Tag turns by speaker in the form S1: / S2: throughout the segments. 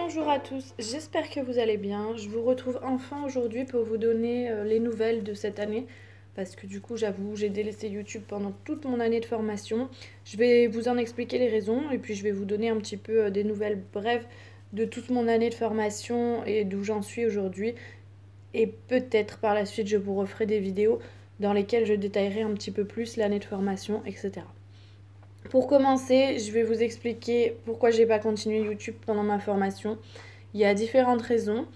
S1: Bonjour à tous, j'espère que vous allez bien. Je vous retrouve enfin aujourd'hui pour vous donner les nouvelles de cette année. Parce que du coup, j'avoue, j'ai délaissé YouTube pendant toute mon année de formation. Je vais vous en expliquer les raisons et puis je vais vous donner un petit peu des nouvelles brèves de toute mon année de formation et d'où j'en suis aujourd'hui. Et peut-être par la suite, je vous referai des vidéos dans lesquelles je détaillerai un petit peu plus l'année de formation, etc. Pour commencer, je vais vous expliquer pourquoi j'ai pas continué YouTube pendant ma formation. Il y a différentes raisons,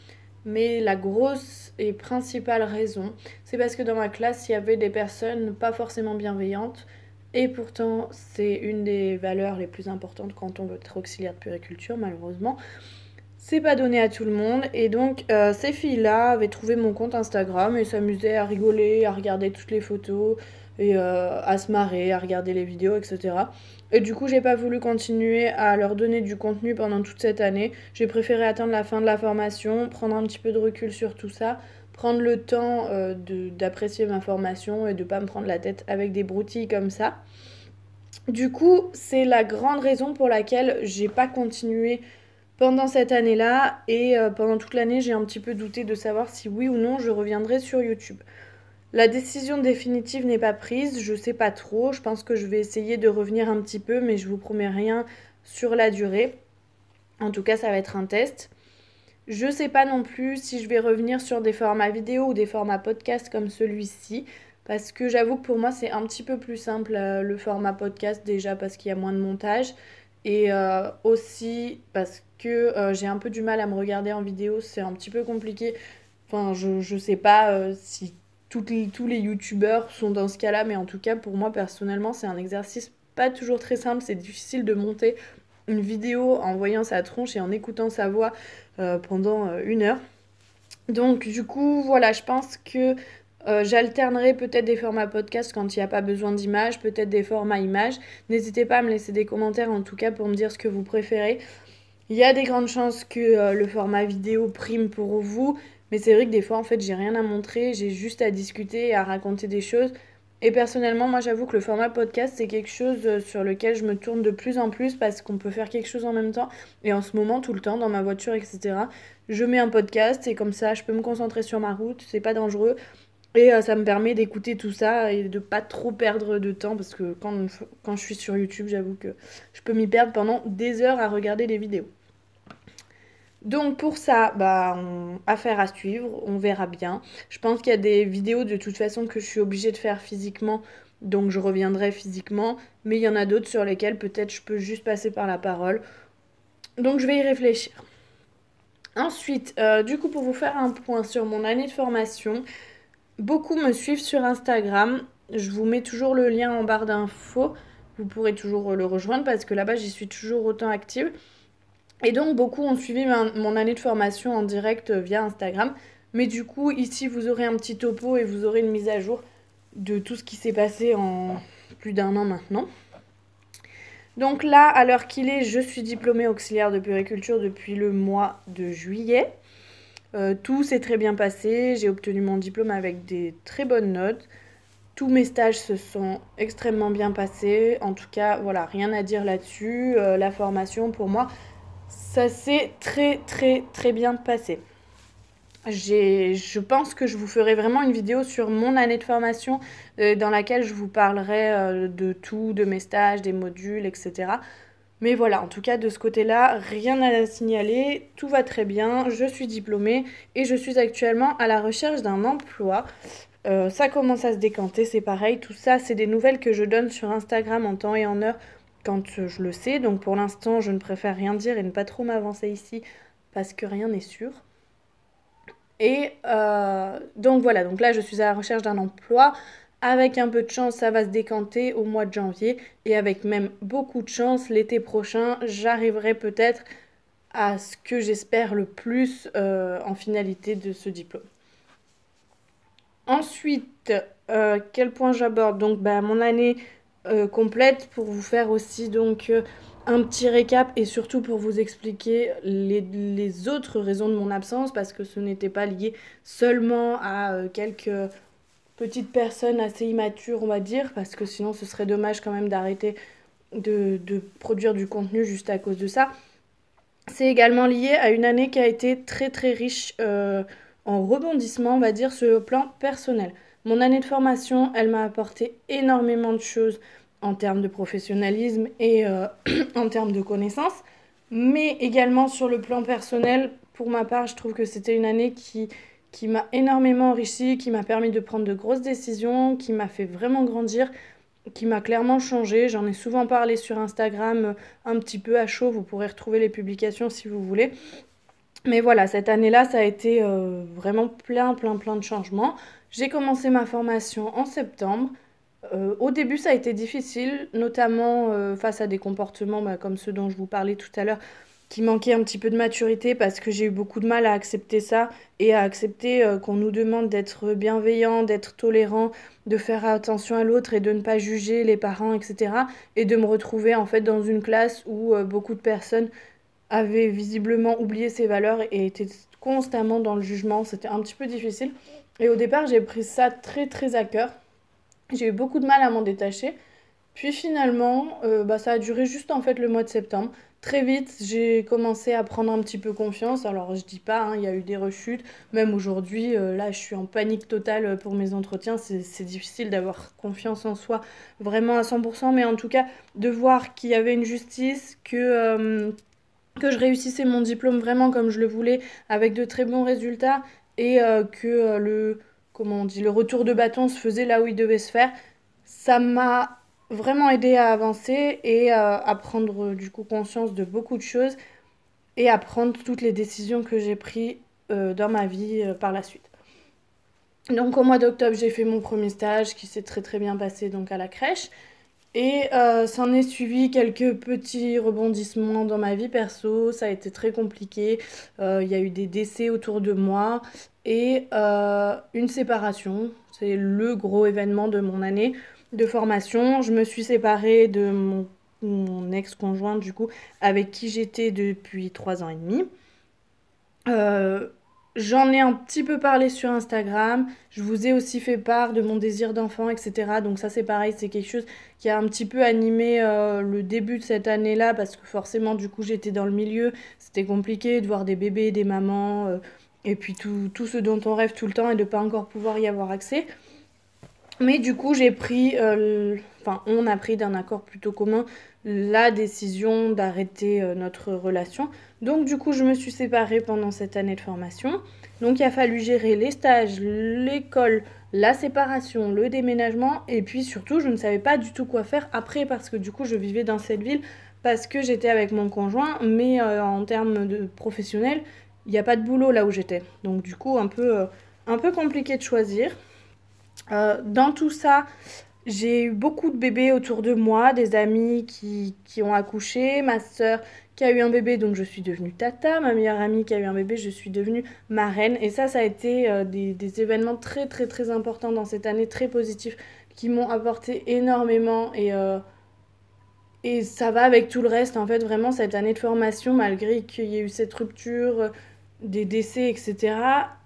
S1: mais la grosse et principale raison, c'est parce que dans ma classe, il y avait des personnes pas forcément bienveillantes, et pourtant, c'est une des valeurs les plus importantes quand on veut être auxiliaire de puériculture, malheureusement. C'est pas donné à tout le monde, et donc ces filles-là avaient trouvé mon compte Instagram et s'amusaient à rigoler, à regarder toutes les photos, et à se marrer, à regarder les vidéos, etc. Et du coup, j'ai pas voulu continuer à leur donner du contenu pendant toute cette année. J'ai préféré attendre la fin de la formation, prendre un petit peu de recul sur tout ça, prendre le temps d'apprécier ma formation et de pas me prendre la tête avec des broutilles comme ça. Du coup, c'est la grande raison pour laquelle j'ai pas continué pendant cette année-là et pendant toute l'année, j'ai un petit peu douté de savoir si oui ou non je reviendrai sur YouTube. La décision définitive n'est pas prise, je sais pas trop, je pense que je vais essayer de revenir un petit peu, mais je vous promets rien sur la durée. En tout cas, ça va être un test. Je sais pas non plus si je vais revenir sur des formats vidéo ou des formats podcast comme celui-ci, parce que j'avoue que pour moi c'est un petit peu plus simple le format podcast, déjà parce qu'il y a moins de montage, et aussi parce que j'ai un peu du mal à me regarder en vidéo, c'est un petit peu compliqué. Enfin, je sais pas si tous les youtubeurs sont dans ce cas-là, mais en tout cas pour moi personnellement c'est un exercice pas toujours très simple, c'est difficile de monter une vidéo en voyant sa tronche et en écoutant sa voix pendant une heure. Donc du coup, voilà, je pense que j'alternerai peut-être des formats podcast quand il n'y a pas besoin d'images, peut-être des formats images. N'hésitez pas à me laisser des commentaires en tout cas pour me dire ce que vous préférez. Il y a des grandes chances que le format vidéo prime pour vous, mais c'est vrai que des fois en fait j'ai rien à montrer, j'ai juste à discuter et à raconter des choses. Et personnellement, moi j'avoue que le format podcast c'est quelque chose sur lequel je me tourne de plus en plus parce qu'on peut faire quelque chose en même temps. Et en ce moment, tout le temps, dans ma voiture, etc., je mets un podcast et comme ça je peux me concentrer sur ma route, c'est pas dangereux. Et ça me permet d'écouter tout ça et de pas trop perdre de temps parce que quand je suis sur YouTube, j'avoue que je peux m'y perdre pendant des heures à regarder des vidéos. Donc pour ça, affaire à suivre, on verra bien. Je pense qu'il y a des vidéos de toute façon que je suis obligée de faire physiquement, donc je reviendrai physiquement, mais il y en a d'autres sur lesquelles peut-être je peux juste passer par la parole. Donc je vais y réfléchir. Ensuite, du coup pour vous faire un point sur mon année de formation, beaucoup me suivent sur Instagram. Je vous mets toujours le lien en barre d'infos. Vous pourrez toujours le rejoindre parce que là-bas j'y suis toujours autant active. Et donc beaucoup ont suivi mon année de formation en direct via Instagram. Mais du coup, ici, vous aurez un petit topo et vous aurez une mise à jour de tout ce qui s'est passé en plus d'un an maintenant. Donc là, à l'heure qu'il est, je suis diplômée auxiliaire de puériculture depuis le mois de juillet. Tout s'est très bien passé, j'ai obtenu mon diplôme avec des très bonnes notes. Tous mes stages se sont extrêmement bien passés. En tout cas, voilà, rien à dire là-dessus. La formation, pour moi, ça s'est très bien passé. Je pense que je vous ferai vraiment une vidéo sur mon année de formation dans laquelle je vous parlerai de tout, de mes stages, des modules, etc. Mais voilà, en tout cas de ce côté-là, rien à signaler, tout va très bien, je suis diplômée et je suis actuellement à la recherche d'un emploi. Ça commence à se décanter, c'est pareil, tout ça c'est des nouvelles que je donne sur Instagram en temps et en heure quand je le sais. Donc pour l'instant, je ne préfère rien dire et ne pas trop m'avancer ici parce que rien n'est sûr. Et donc voilà, donc là je suis à la recherche d'un emploi. Avec un peu de chance, ça va se décanter au mois de janvier. Et avec même beaucoup de chance, l'été prochain, j'arriverai peut-être à ce que j'espère le plus en finalité de ce diplôme. Ensuite, quel point j'aborde? Donc mon année complète pour vous faire aussi donc un petit récap et surtout pour vous expliquer les autres raisons de mon absence parce que ce n'était pas lié seulement à quelques petites personnes assez immatures on va dire parce que sinon ce serait dommage quand même d'arrêter de produire du contenu juste à cause de ça. C'est également lié à une année qui a été très très riche en rebondissements, on va dire, sur le plan personnel. Mon année de formation, elle m'a apporté énormément de choses en termes de professionnalisme et en termes de connaissances, mais également sur le plan personnel. Pour ma part, je trouve que c'était une année qui m'a énormément enrichie, qui m'a permis de prendre de grosses décisions, qui m'a fait vraiment grandir, qui m'a clairement changé. J'en ai souvent parlé sur Instagram, un petit peu à chaud. Vous pourrez retrouver les publications si vous voulez. Mais voilà, cette année-là, ça a été vraiment plein de changements. J'ai commencé ma formation en septembre. Au début, ça a été difficile, notamment face à des comportements comme ceux dont je vous parlais tout à l'heure, qui manquaient un petit peu de maturité parce que j'ai eu beaucoup de mal à accepter ça et à accepter qu'on nous demande d'être bienveillant, d'être tolérant, de faire attention à l'autre et de ne pas juger les parents, etc. Et de me retrouver en fait dans une classe où beaucoup de personnes avaient visiblement oublié ces valeurs et étaient constamment dans le jugement. C'était un petit peu difficile. Et au départ, j'ai pris ça très à cœur. J'ai eu beaucoup de mal à m'en détacher. Puis finalement, ça a duré juste en fait le mois de septembre. Très vite, j'ai commencé à prendre un petit peu confiance. Alors je dis pas, hein, il y a eu des rechutes. Même aujourd'hui, là, je suis en panique totale pour mes entretiens. C'est difficile d'avoir confiance en soi vraiment à 100%. Mais en tout cas, de voir qu'il y avait une justice, que je réussissais mon diplôme vraiment comme je le voulais, avec de très bons résultats, et que comment on dit, le retour de bâton se faisait là où il devait se faire, ça m'a vraiment aidé à avancer et à prendre du coup conscience de beaucoup de choses et à prendre toutes les décisions que j'ai prises dans ma vie par la suite. Donc au mois d'octobre, j'ai fait mon premier stage qui s'est très bien passé donc à la crèche. Et s'en est suivi quelques petits rebondissements dans ma vie perso. Ça a été très compliqué. Il y a eu des décès autour de moi et une séparation. C'est le gros événement de mon année de formation. Je me suis séparée de mon ex-conjoint, du coup, avec qui j'étais depuis 3 ans et demi. Euh, J'en ai un petit peu parlé sur Instagram. Je vous ai aussi fait part de mon désir d'enfant, etc. Donc ça c'est pareil, c'est quelque chose qui a un petit peu animé le début de cette année-là parce que forcément du coup j'étais dans le milieu. C'était compliqué de voir des bébés, des mamans et puis tout ce dont on rêve tout le temps et de pas encore pouvoir y avoir accès. Mais du coup, on a pris d'un accord plutôt commun la décision d'arrêter notre relation. Donc du coup, je me suis séparée pendant cette année de formation. Donc il a fallu gérer les stages, l'école, la séparation, le déménagement. Et puis surtout, je ne savais pas du tout quoi faire après parce que du coup, je vivais dans cette ville parce que j'étais avec mon conjoint. Mais en termes de professionnel, il n'y a pas de boulot là où j'étais. Donc du coup, un peu compliqué de choisir. Dans tout ça, j'ai eu beaucoup de bébés autour de moi, des amis qui ont accouché, ma sœur qui a eu un bébé, donc je suis devenue tata, ma meilleure amie qui a eu un bébé, je suis devenue marraine. Et ça a été des événements très importants dans cette année, très positifs, qui m'ont apporté énormément. Et ça va avec tout le reste, en fait, vraiment, cette année de formation, malgré qu'il y ait eu cette rupture, des décès, etc.,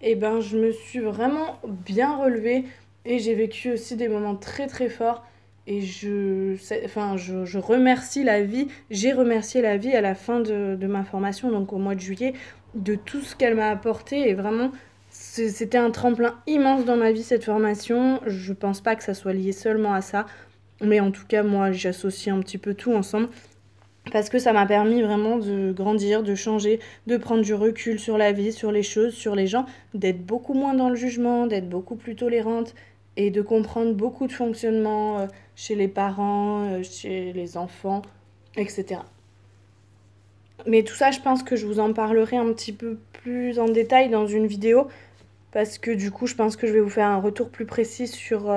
S1: et ben, je me suis vraiment bien relevée et j'ai vécu aussi des moments très forts. Et je remercie la vie, j'ai remercié la vie à la fin de ma formation, donc au mois de juillet, de tout ce qu'elle m'a apporté. Et vraiment, c'était un tremplin immense dans ma vie, cette formation. Je pense pas que ça soit lié seulement à ça. Mais en tout cas, moi, j'associe un petit peu tout ensemble parce que ça m'a permis vraiment de grandir, de changer, de prendre du recul sur la vie, sur les choses, sur les gens, d'être beaucoup moins dans le jugement, d'être beaucoup plus tolérante et de comprendre beaucoup de fonctionnements chez les parents, chez les enfants, etc. Mais tout ça, je pense que je vous en parlerai un petit peu plus en détail dans une vidéo parce que du coup, je pense que je vais vous faire un retour plus précis sur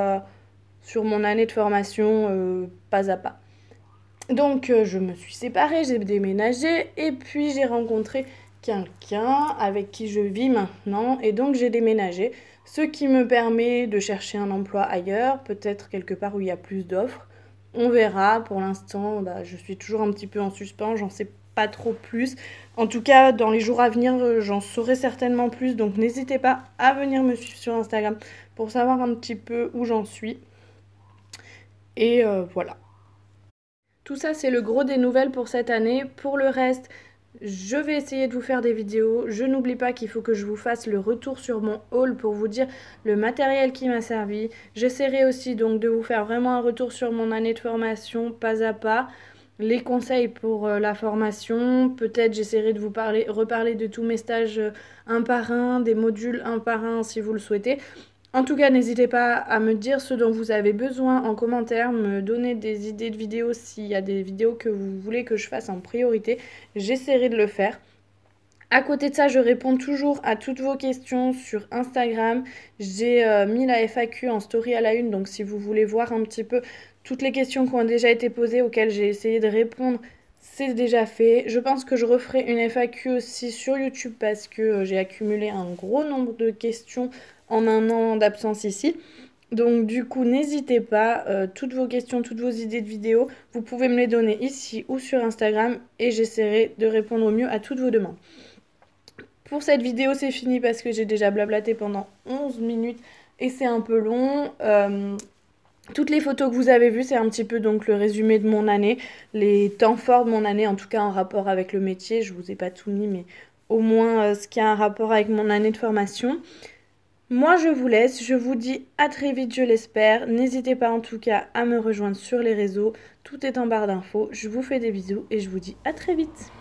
S1: mon année de formation pas à pas. Donc je me suis séparée, j'ai déménagé et puis j'ai rencontré quelqu'un avec qui je vis maintenant et donc j'ai déménagé, ce qui me permet de chercher un emploi ailleurs, peut-être quelque part où il y a plus d'offres. On verra, pour l'instant je suis toujours un petit peu en suspens, j'en sais pas trop plus. En tout cas, dans les jours à venir, j'en saurai certainement plus, donc n'hésitez pas à venir me suivre sur Instagram pour savoir un petit peu où j'en suis. Et voilà. Tout ça, c'est le gros des nouvelles pour cette année. Pour le reste, Je vais essayer de vous faire des vidéos. Je n'oublie pas qu'il faut que je vous fasse le retour sur mon haul pour vous dire le matériel qui m'a servi. J'essaierai aussi donc de vous faire vraiment un retour sur mon année de formation pas à pas. Les conseils pour la formation, peut-être j'essaierai de vous reparler de tous mes stages un par un, des modules un par un si vous le souhaitez. En tout cas, n'hésitez pas à me dire ce dont vous avez besoin en commentaire, me donner des idées de vidéos s'il y a des vidéos que vous voulez que je fasse en priorité. J'essaierai de le faire. À côté de ça, je réponds toujours à toutes vos questions sur Instagram. J'ai mis la FAQ en story à la une, donc si vous voulez voir un petit peu toutes les questions qui ont déjà été posées, auxquelles j'ai essayé de répondre, c'est déjà fait. Je pense que je referai une FAQ aussi sur YouTube parce que j'ai accumulé un gros nombre de questions en un an d'absence ici. Donc du coup, n'hésitez pas, toutes vos questions, toutes vos idées de vidéos, vous pouvez me les donner ici ou sur Instagram et j'essaierai de répondre au mieux à toutes vos demandes. Pour cette vidéo, c'est fini parce que j'ai déjà blablaté pendant 11 minutes et c'est un peu long. Toutes les photos que vous avez vues, c'est un petit peu donc le résumé de mon année, les temps forts de mon année, en tout cas en rapport avec le métier. Je vous ai pas tout mis, mais au moins ce qui a un rapport avec mon année de formation. Moi, je vous laisse. Je vous dis à très vite, je l'espère. N'hésitez pas en tout cas à me rejoindre sur les réseaux. Tout est en barre d'infos. Je vous fais des bisous et je vous dis à très vite.